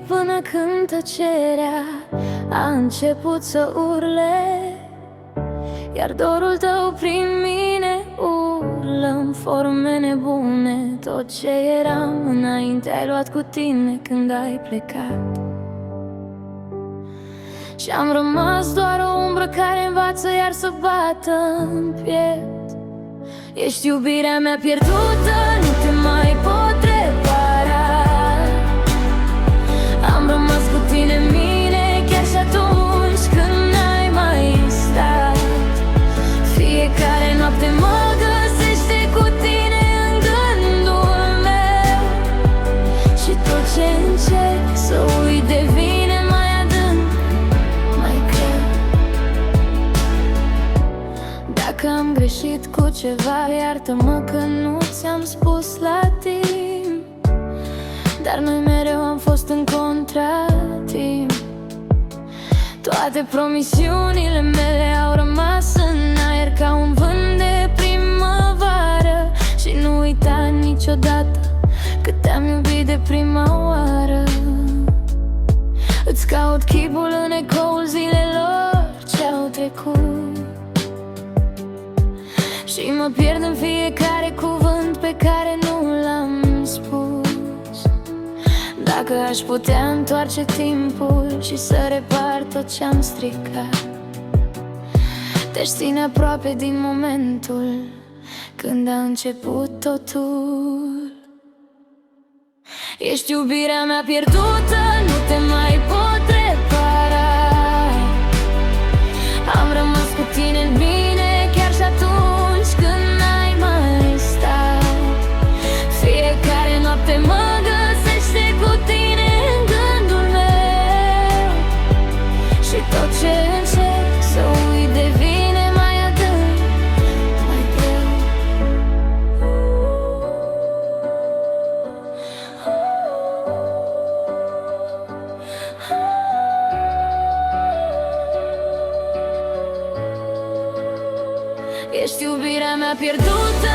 până când tăcerea a început să urle, iar dorul tău prin mine urlă în forme nebune. Tot ce eram înainte ai luat cu tine când ai plecat, și am rămas doar o umbră care învață iar să bată în piept. Ești iubirea mea pierdută, nu te mai pot repara. Am rămas cu tine în mine chiar și atunci când n-ai mai stat. Fiecare noapte mă găsește cu tine în gândul meu, și tot ce încerc să uit devine mai adânc, mai greu. Dacă am greșit cu ceva, iartă-mă că nu ți-am spus la timp, dar noi mereu am fost în contratimp. Toate promisiunile mele au rămas în aer ca un vânt de primăvară. Și nu uita niciodată cât te-am iubit de prima oară. Îți caut chipul în ecoul zilelor ce-au trecut, și mă pierd în fiecare cuvânt pe care nu l-am spus. Dacă aș putea întoarce timpul și să repar tot ce-am stricat, te-aș ține aproape din momentul când a început totul. Ești iubirea mea pierdută, nu te mai pot repara. Am rămas cu tine în mine chiar și atunci când n-ai mai stat. Fiecare noapte mă găsește cu tine în gândul meu, și tot ce încerc să uit devine mai adânc, mai greu. Ești iubirea mea pierdută,